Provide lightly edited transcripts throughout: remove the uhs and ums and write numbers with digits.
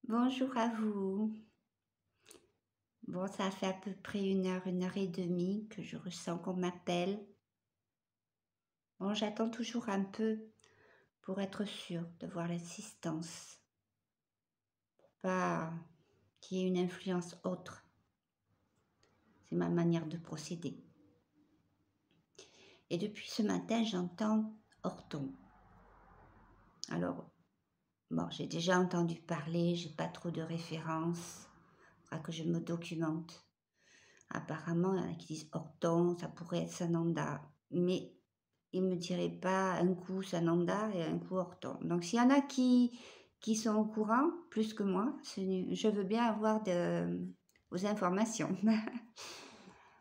Bonjour à vous. Bon, ça fait à peu près 1 heure et demie que je ressens qu'on m'appelle. Bon, j'attends toujours un peu pour être sûre de voir l'assistance. Pas qu'il y ait une influence autre. C'est ma manière de procéder. Et depuis ce matin, j'entends Horton. Alors, bon, j'ai déjà entendu parler, j'ai pas trop de références. Il faudra que je me documente. Apparemment, il y en a qui disent Horton, ça pourrait être Sananda. Mais il ne me dirait pas un coup Sananda et un coup Horton. Donc, s'il y en a qui sont au courant, plus que moi, je veux bien avoir vos informations.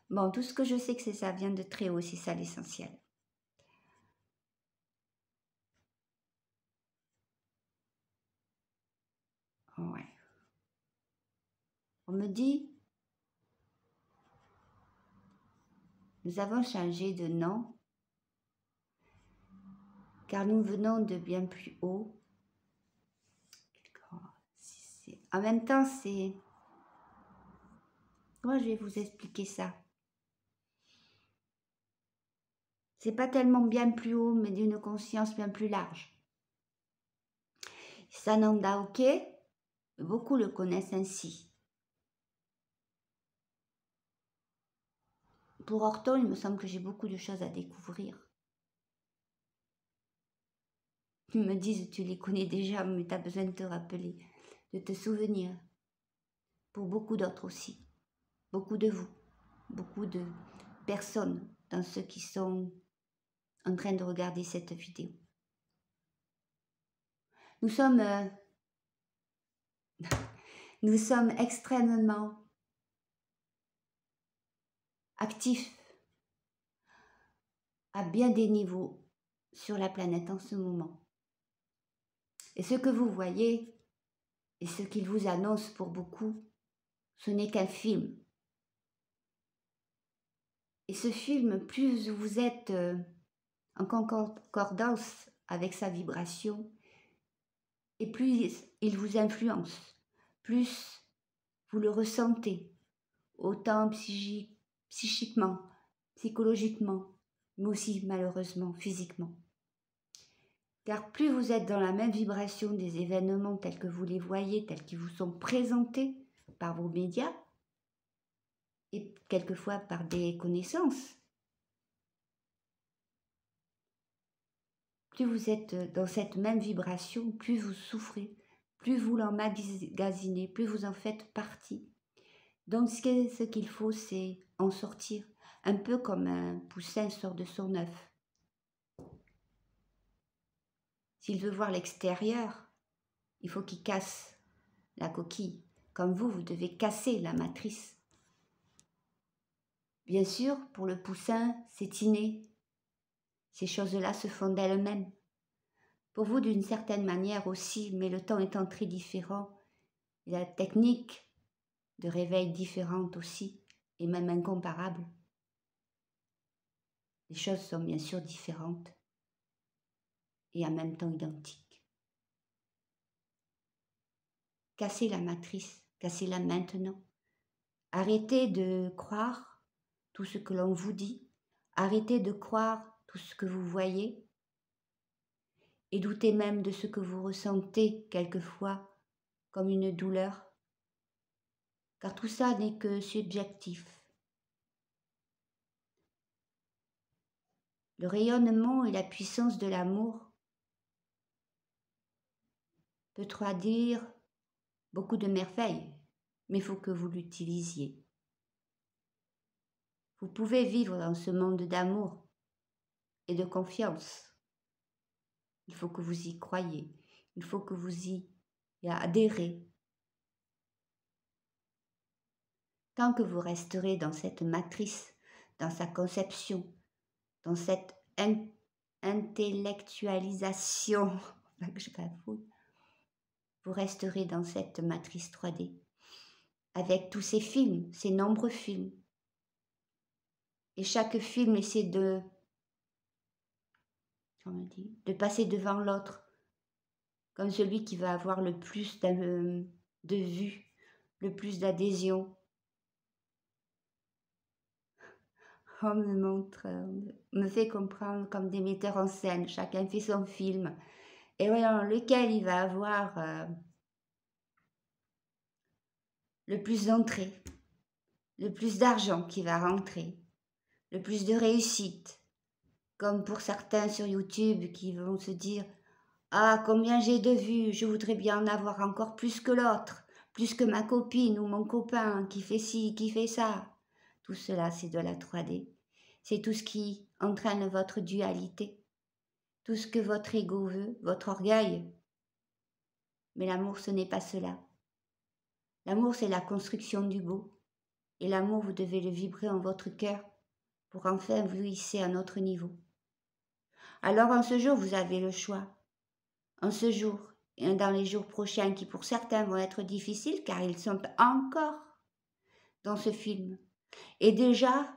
Bon, tout ce que je sais, que ça vient de très haut, c'est ça l'essentiel. Ouais. On me dit, nous avons changé de nom, car nous venons de bien plus haut. En même temps, c'est... Comment je vais vous expliquer ça? C'est pas tellement bien plus haut, mais d'une conscience bien plus large. Sananda, ok, beaucoup le connaissent ainsi. Pour Horton, il me semble que j'ai beaucoup de choses à découvrir. Ils me disent, tu les connais déjà, mais tu as besoin de te rappeler, de te souvenir. Pour beaucoup d'autres aussi. Beaucoup de vous. Beaucoup de personnes dans ceux qui sont en train de regarder cette vidéo. Nous sommes extrêmement actifs à bien des niveaux sur la planète en ce moment. Et ce que vous voyez et ce qu'il vous annonce pour beaucoup, ce n'est qu'un film. Et ce film, plus vous êtes en concordance avec sa vibration, et plus il vous influence, plus vous le ressentez, autant psychiquement, psychologiquement, mais aussi malheureusement physiquement. Car plus vous êtes dans la même vibration des événements tels que vous les voyez, tels qu'ils vous sont présentés par vos médias, et quelquefois par des connaissances, plus vous êtes dans cette même vibration, plus vous souffrez, plus vous l'emmagasinez, plus vous en faites partie. Donc ce qu'il faut, c'est en sortir, un peu comme un poussin sort de son œuf. S'il veut voir l'extérieur, il faut qu'il casse la coquille. Comme vous devez casser la matrice. Bien sûr, pour le poussin, c'est inné. Ces choses-là se font d'elles-mêmes. Pour vous, d'une certaine manière aussi, mais le temps étant très différent, et la technique de réveil différente aussi, et même incomparable. Les choses sont bien sûr différentes et en même temps identiques. Cassez la matrice, cassez-la maintenant. Arrêtez de croire tout ce que l'on vous dit, arrêtez de croire tout ce que vous voyez, et doutez même de ce que vous ressentez quelquefois comme une douleur, car tout ça n'est que subjectif. Le rayonnement et la puissance de l'amour peut traduire beaucoup de merveilles, mais il faut que vous l'utilisiez. Vous pouvez vivre dans ce monde d'amour et de confiance. Il faut que vous y croyiez, il faut que vous y adhérez. Tant que vous resterez dans cette matrice, dans sa conception, dans cette intellectualisation, vous resterez dans cette matrice 3D, avec tous ces films, ces nombreux films. Et chaque film essaie de passer devant l'autre, comme celui qui va avoir le plus de vues, le plus d'adhésion. On me montre, me fait comprendre comme des metteurs en scène, chacun fait son film. Et voyons lequel il va avoir le plus d'entrées, le plus d'argent qui va rentrer, le plus de réussite. Comme pour certains sur YouTube qui vont se dire « Ah, combien j'ai de vues, je voudrais bien en avoir encore plus que l'autre, plus que ma copine ou mon copain qui fait ci, qui fait ça. » Tout cela, c'est de la 3D. C'est tout ce qui entraîne votre dualité, tout ce que votre ego veut, votre orgueil. Mais l'amour, ce n'est pas cela. L'amour, c'est la construction du beau. Et l'amour, vous devez le vibrer en votre cœur pour enfin vous hisser à notre niveau. Alors en ce jour, vous avez le choix. En ce jour et dans les jours prochains qui pour certains vont être difficiles car ils sont encore dans ce film. Et déjà,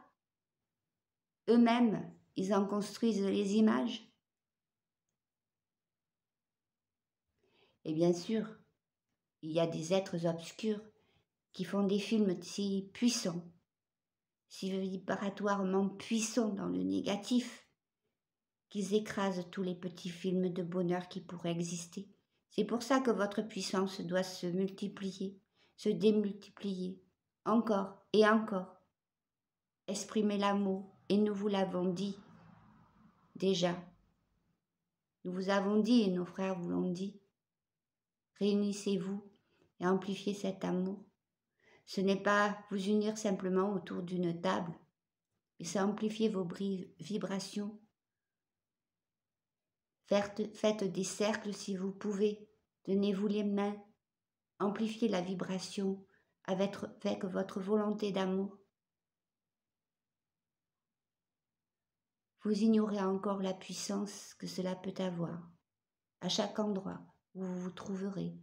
eux-mêmes, ils en construisent les images. Et bien sûr, il y a des êtres obscurs qui font des films si puissants, si vibratoirement puissants dans le négatif, qu'ils écrasent tous les petits films de bonheur qui pourraient exister. C'est pour ça que votre puissance doit se multiplier, se démultiplier, encore et encore. Exprimez l'amour, et nous vous l'avons dit déjà. Nous vous avons dit, et nos frères vous l'ont dit. Réunissez-vous et amplifiez cet amour. Ce n'est pas vous unir simplement autour d'une table, mais c'est amplifier vos vibrations. Faites des cercles si vous pouvez. Donnez-vous les mains. Amplifiez la vibration avec votre volonté d'amour. Vous ignorez encore la puissance que cela peut avoir à chaque endroit où vous vous trouverez,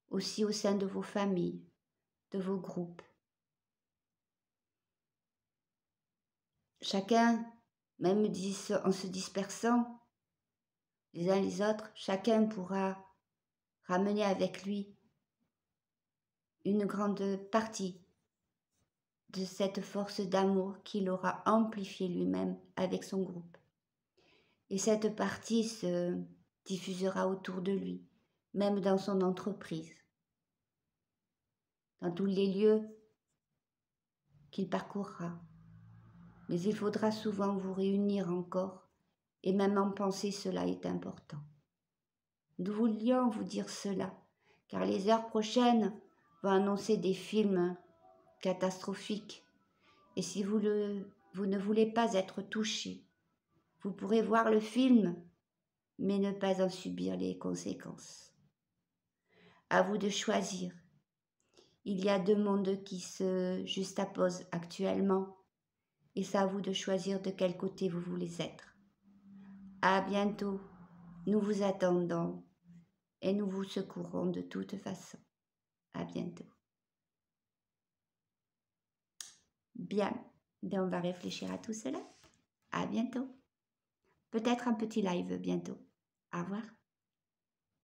aussi au sein de vos familles, de vos groupes. Chacun, même en se dispersant les uns les autres, chacun pourra ramener avec lui une grande partie de cette force d'amour qu'il aura amplifiée lui-même avec son groupe. Et cette partie se diffusera autour de lui, même dans son entreprise, dans tous les lieux qu'il parcourra. Mais il faudra souvent vous réunir encore, et même en penser cela est important. Nous voulions vous dire cela, car les heures prochaines vont annoncer des films catastrophiques. Et si vous ne voulez pas être touché, vous pourrez voir le film, mais ne pas en subir les conséquences. À vous de choisir. Il y a deux mondes qui se juxtaposent actuellement, et c'est à vous de choisir de quel côté vous voulez être. À bientôt, nous vous attendons, et nous vous secourrons de toute façon. À bientôt. Bien, on va réfléchir à tout cela. À bientôt. Peut-être un petit live bientôt. Au revoir.